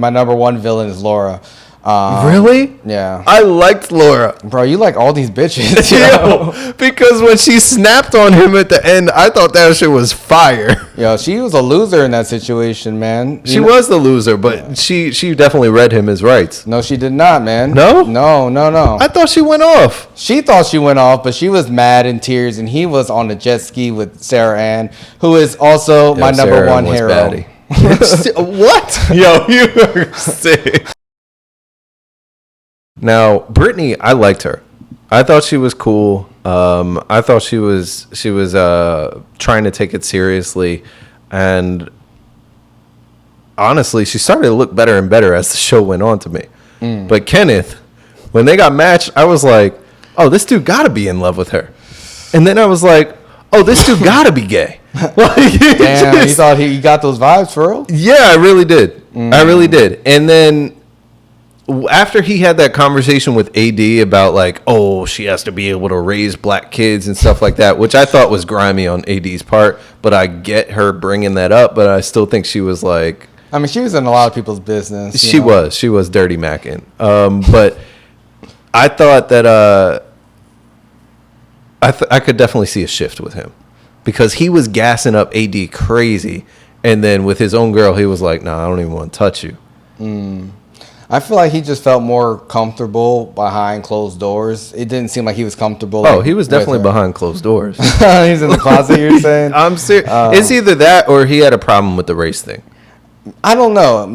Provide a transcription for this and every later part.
My number one villain is Laura. Really? Yeah. I liked Laura. Bro, you like all these bitches. Yo, because when she snapped on him at the end, I thought that shit was fire. Yo, she was a loser in that situation, man. She was the loser, but she definitely read him his rights. No, she did not, man. No? No. I thought she went off. She thought she went off, but she was mad in tears, and he was on the jet ski with Sarah Ann, who is also my number Sarah one was hero. baddie. What? Yo, you are sick. Now, Brittany, I liked her. I thought she was cool. I thought she was trying to take it seriously, and honestly, she started to look better and better as the show went on to me. But Kenneth, when they got matched, I was like, oh, this dude got to be in love with her. And then I was like, oh, this dude got to be gay. Damn, you thought he got those vibes for real? Yeah, I really did. I really did. And then after he had that conversation with AD about like, oh, she has to be able to raise black kids and stuff like that, which I thought was grimy on AD's part, but I get her bringing that up, but I still think she was like, I mean, she was in a lot of people's business. She was dirty macking. But I thought that I could definitely see a shift with him because he was gassing up AD crazy, and then with his own girl, he was like, "Nah, I don't even want to touch you." I feel like he just felt more comfortable behind closed doors. It didn't seem like he was comfortable. Oh, he was definitely behind closed doors. He's in the closet, you're saying? I'm serious. It's either that or he had a problem with the race thing. I don't know.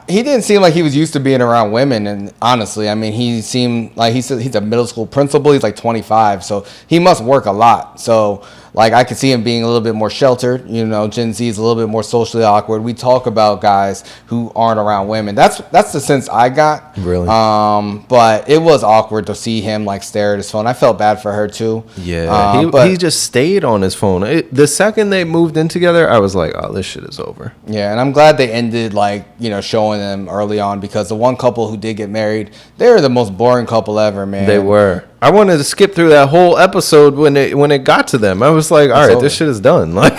He didn't seem like he was used to being around women, and honestly, I mean, he seemed like he's a middle school principal. He's like 25, so he must work a lot. So, like, I could see him being a little bit more sheltered. You know, Gen Z is a little bit more socially awkward. We talk about guys who aren't around women. That's the sense I got. Really? But it was awkward to see him like stare at his phone. I felt bad for her too. Yeah, he just stayed on his phone. The second they moved in together, I was like, oh, this shit is over. Yeah, and I'm glad they ended like, you know, showing them early on, because the one couple who did get married, they were the most boring couple ever, man. They were. I wanted to skip through that whole episode when it got to them. I was like, all right, this shit is done. Like,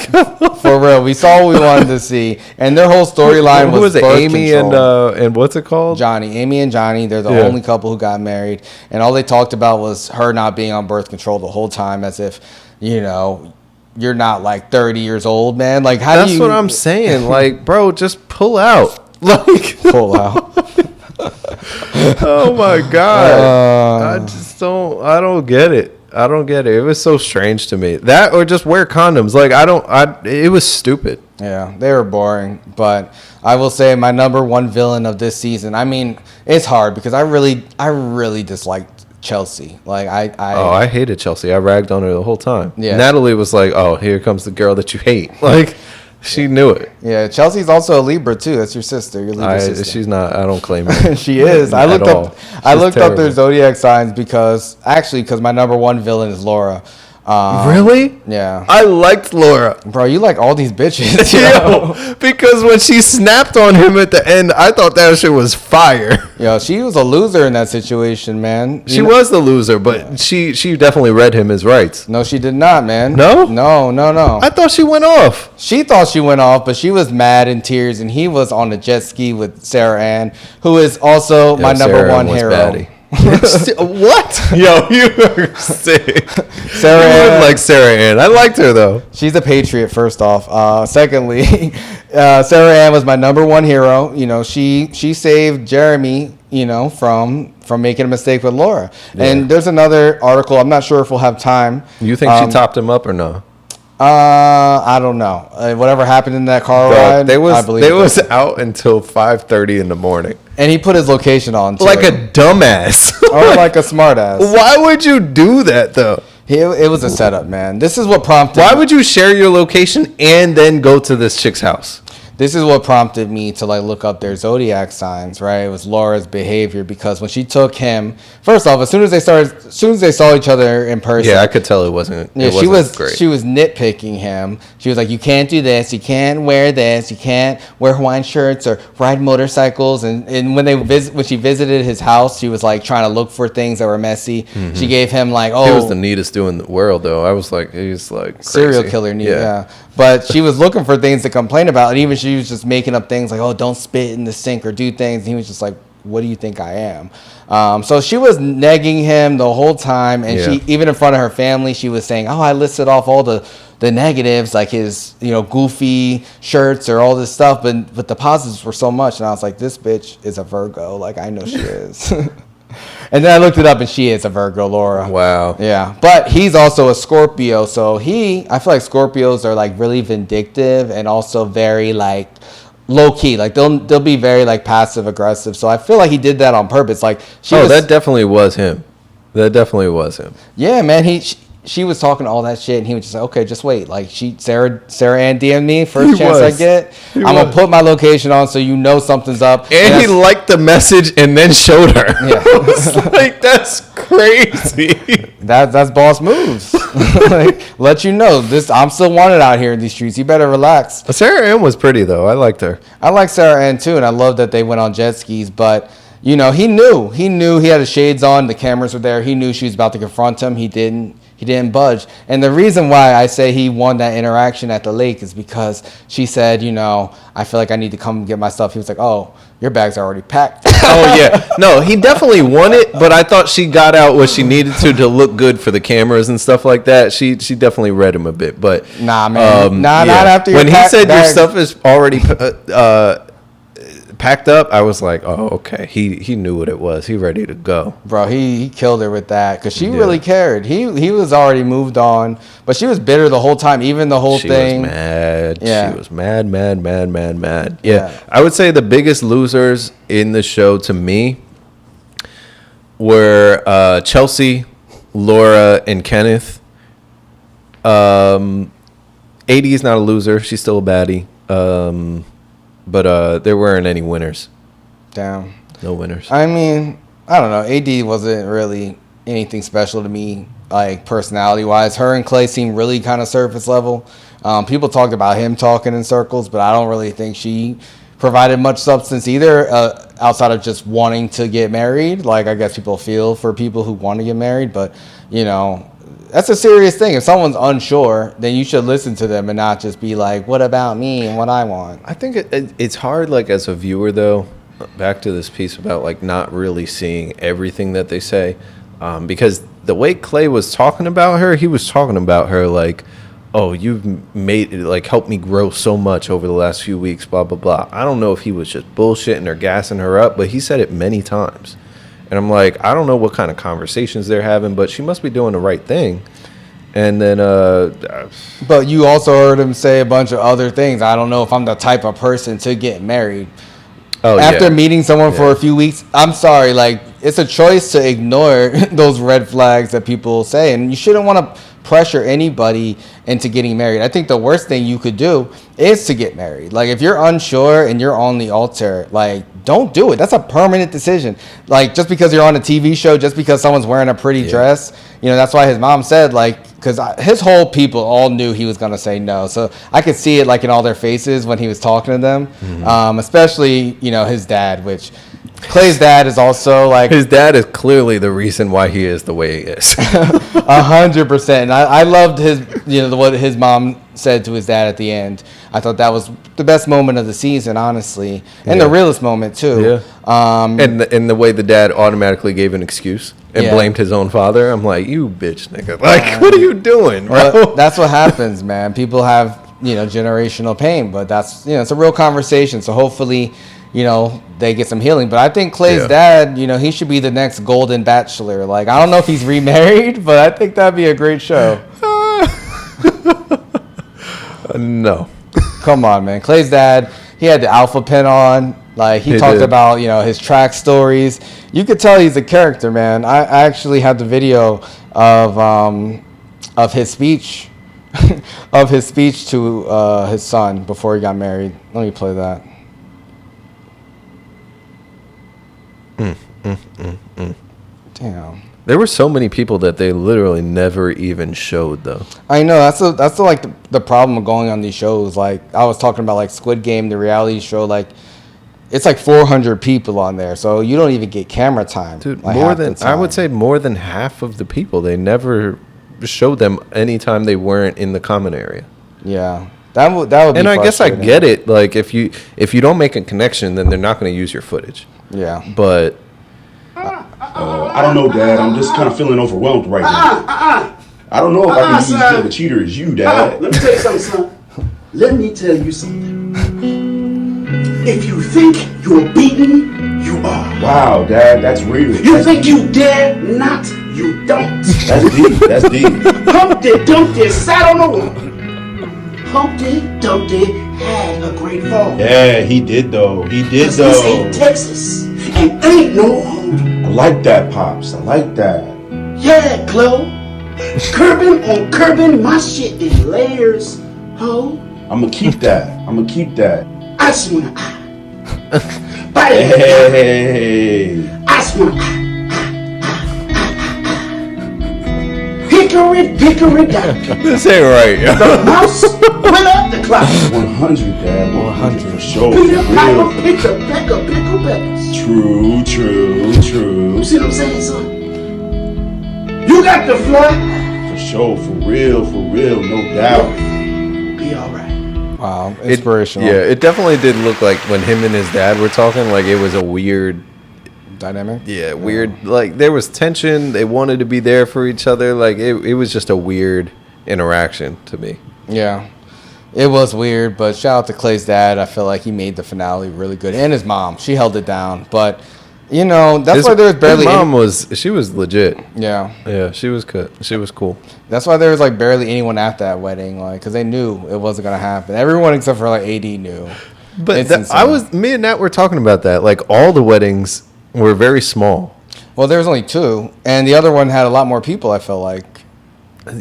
for real, we saw what we wanted to see, and their whole storyline was it? Amy and what's it called? Johnny. Amy and Johnny. They're the only couple who got married, and all they talked about was her not being on birth control the whole time, as if, you know, you're not like 30 years old, man. Like, how do you? That's what I'm saying. Like, bro, just pull out. Like, pull out. Oh my god! I don't get it. It was so strange to me. That or just wear condoms. Like, it was stupid. Yeah, they were boring. But I will say my number one villain of this season. I mean, it's hard because I really disliked Chelsea. Like, I hated Chelsea. I ragged on her the whole time. Yeah. Natalie was like, "Oh, here comes the girl that you hate." Like, she knew it. Yeah, Chelsea's also a Libra too. That's your sister. Your Libra sister. She's not. I don't claim her. She is. I looked up their zodiac signs because my number one villain is Laura. Really? Yeah. I liked Laura. Bro, you like all these bitches. Yo, because when she snapped on him at the end, I thought that shit was fire. Yo, she was a loser in that situation, man. She was the loser, but she definitely read him his rights. No, she did not, man. No? No. I thought she went off. She thought she went off, but she was mad in tears, and he was on the jet ski with Sarah Ann, who is also my number one hero. Baddie. What? Yo, you are sick. Sarah Ann, like Sarah Ann. I liked her though. She's a patriot, first off. Secondly, Sarah Ann was my number one hero. You know, she saved Jeramey, you know, from making a mistake with Laura. Yeah. And there's another article. I'm not sure if we'll have time. You think she topped him up or no? I don't know. Whatever happened in that car ride, they was out until 5:30 in the morning. And he put his location on too. Like a dumbass. Or like a smartass. Why would you do that though? It was a setup, man. This is what prompted. Why would you share your location and then go to this chick's house? This is what prompted me to like look up their zodiac signs, right? It was Laura's behavior, because when she took him, first off, as soon as they saw each other in person, yeah, I could tell it wasn't. Yeah, she was great. She was nitpicking him. She was like, "You can't do this. You can't wear this. You can't wear Hawaiian shirts or ride motorcycles." And when she visited his house, she was like trying to look for things that were messy. She gave him like, he was the neatest dude in the world, though. I was like, he's like crazy. Serial killer, yeah. But she was looking for things to complain about, and even she was just making up things like, "Oh, don't spit in the sink or do things." And he was just like, "What do you think I am?" So she was negging him the whole time, and she even in front of her family, she was saying, "Oh, I listed off all the negatives, like his goofy shirts or all this stuff, but the positives were so much." And I was like, "This bitch is a Virgo. Like I know she is." And then I looked it up, and she is a Virgo, Laura. Wow. Yeah, but he's also a Scorpio, so I feel like Scorpios are like really vindictive and also very like low key. Like they'll be very like passive aggressive. So I feel like he did that on purpose. Like that definitely was him. That definitely was him. Yeah, man. She was talking all that shit, and he was just like, "Okay, just wait." Like Sarah Ann DM'd me first chance I get. I'm gonna put my location on so you know something's up. And he liked the message and then showed her. Yeah, I was like, that's crazy. That's boss moves. Like, let you know this. I'm still wanted out here in these streets. You better relax. Sarah Ann was pretty though. I liked her. I like Sarah Ann too, and I love that they went on jet skis, but. He knew he had his shades on. The cameras were there. He knew she was about to confront him. He didn't budge. And the reason why I say he won that interaction at the lake is because she said, "I feel like I need to come get my stuff." He was like, "Oh, your bags are already packed." Oh yeah, no, he definitely won it. But I thought she got out what she needed to look good for the cameras and stuff like that. She definitely read him a bit. But nah, man, not after when he said your stuff is already packed up, I was like, oh, okay. He knew what it was. He ready to go. Bro, he killed her with that because she really cared. He was already moved on, but she was bitter the whole time, even the whole thing. She was mad. Yeah. She was mad. Yeah. I would say the biggest losers in the show to me were Chelsea, Laura, and Kenneth. AD is not a loser. She's still a baddie. But there weren't any winners. Damn. No winners. I mean, I don't know. AD wasn't really anything special to me, like personality-wise. Her and Clay seemed really kind of surface level. People talked about him talking in circles, but I don't really think she provided much substance either, outside of just wanting to get married. Like, I guess people feel for people who want to get married, but, that's a serious thing. If someone's unsure, then you should listen to them and not just be like, "What about me and what I want?" I think it's hard, like, as a viewer, though, back to this piece about, like, not really seeing everything that they say. Because the way Clay was talking about her, he was talking about her like, "Oh, you've made it, like, helped me grow so much over the last few weeks, blah, blah, blah." I don't know if he was just bullshitting or gassing her up, but he said it many times. And I'm like, I don't know what kind of conversations they're having, but she must be doing the right thing. And then, but you also heard him say a bunch of other things. I don't know if I'm the type of person to get married. Oh, after meeting someone for a few weeks, I'm sorry. Like, it's a choice to ignore those red flags that people say, and you shouldn't want to pressure anybody into getting married. I think the worst thing you could do is to get married. Like, if you're unsure and you're on the altar, like, don't do it. That's a permanent decision. Like, just because you're on a TV show, just because someone's wearing a pretty dress, that's why his mom said, like, because his whole people all knew he was going to say no. So I could see it, like, in all their faces when he was talking to them, especially, his dad, which Clay's dad is also like... His dad is clearly the reason why he is the way he is. 100%. And I loved his, what his mom said to his dad at the end. I thought that was the best moment of the season, honestly. And the realest moment, too. Yeah. And the way the dad automatically gave an excuse and blamed his own father. I'm like, you bitch, nigga. Like, what are you doing, bro? Well, that's what happens, man. People have, generational pain. But that's, it's a real conversation. So hopefully... they get some healing. But I think Clay's dad, he should be the next Golden Bachelor. Like, I don't know if he's remarried, but I think that'd be a great show. No. Come on, man. Clay's dad, he had the alpha pen on. Like, he talked about, his track stories. You could tell he's a character, man. I actually had the video of his speech, to his son before he got married. Let me play that. Damn. There were so many people that they literally never even showed, though. I know that's the problem of going on these shows. Like, I was talking about, like, Squid Game, the reality show. Like, it's like 400 people on there, so you don't even get camera time. Dude, like, I would say more than half of the people, they never showed them anytime they weren't in the common area. Yeah. That would be And I guess I frustrating. get it. Like if you don't make a connection, then they're not going to use your footage. Yeah. But I don't know, Dad. I'm just kind of feeling overwhelmed right now. I don't know if I can use as good of a cheater as you, Dad. Let me tell you something, son. Let me tell you something. If you think you're beaten, you are. Wow, Dad, that's real. You think you dare not, you don't. That's deep. That's deep. Humpty Dumpty sat on a wall. Humpty Dumpty had a great fall. Yeah, he did though. He did 'Cause this though. ain't Texas and ain't no home. I like that, Pops. I like that. Yeah, Chloe. Curbing my shit in layers, ho. I'ma keep that. I'ma keep that. I just wanna body. Hey. I just wanna hickory dickory dock. this ain't right. The mouse went up the clock. 100, Dad. 100 for sure. Peter For Piper real. picked a peck of pickle peppers. True, true, true. You see what I'm saying, son? You got the fly. For sure, for real, no doubt. Be alright. Wow, inspirational. It definitely did look like when him and his dad were talking, like it was a weird Dynamic. Yeah, weird. Like there was tension. They wanted to be there for each other. Like it was just a weird interaction to me. Yeah, it was weird, but shout out to Clay's dad. I feel like he made the finale really good, and his mom. She held it down, but you know that's why there was barely. His mom was legit. Yeah, She was good. She was cool. that's why there was like barely anyone at that wedding, like because they knew it wasn't gonna happen. Everyone except for like AD knew. But It's insane. me and Nat were talking about that. Like all the weddings were very small. Well, there was only 2, and the other one had a lot more people. I feel like.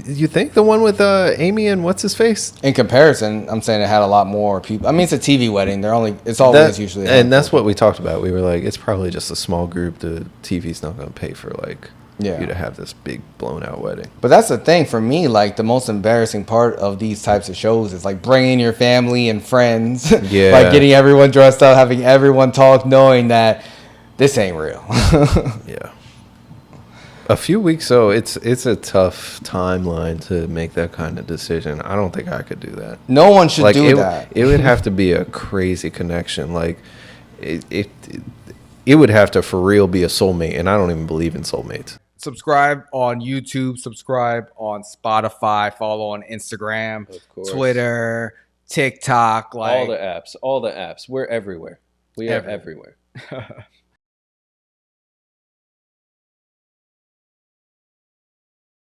You think the one with Amy and what's his face? In comparison, I'm saying it had a lot more people. I mean, it's a TV wedding. It's always usually. And that's what we talked about. We were like, it's probably just a small group. The TV's not going to pay for like you to have this big blown out wedding. But that's the thing for me. Like the most embarrassing part of these types of shows is like bringing your family and friends. Yeah. Like getting everyone dressed up, having everyone talk, knowing that this ain't real. Yeah. A few weeks, so it's a tough timeline to make that kind of decision. I don't think I could do that. No one should Like do that. it would have to be a crazy connection. Like it would have to for real be a soulmate, and I don't even believe in soulmates. Subscribe on YouTube. Subscribe on Spotify. Follow on Instagram, Of course. Twitter, TikTok. Like all the apps. We're everywhere. We are everywhere.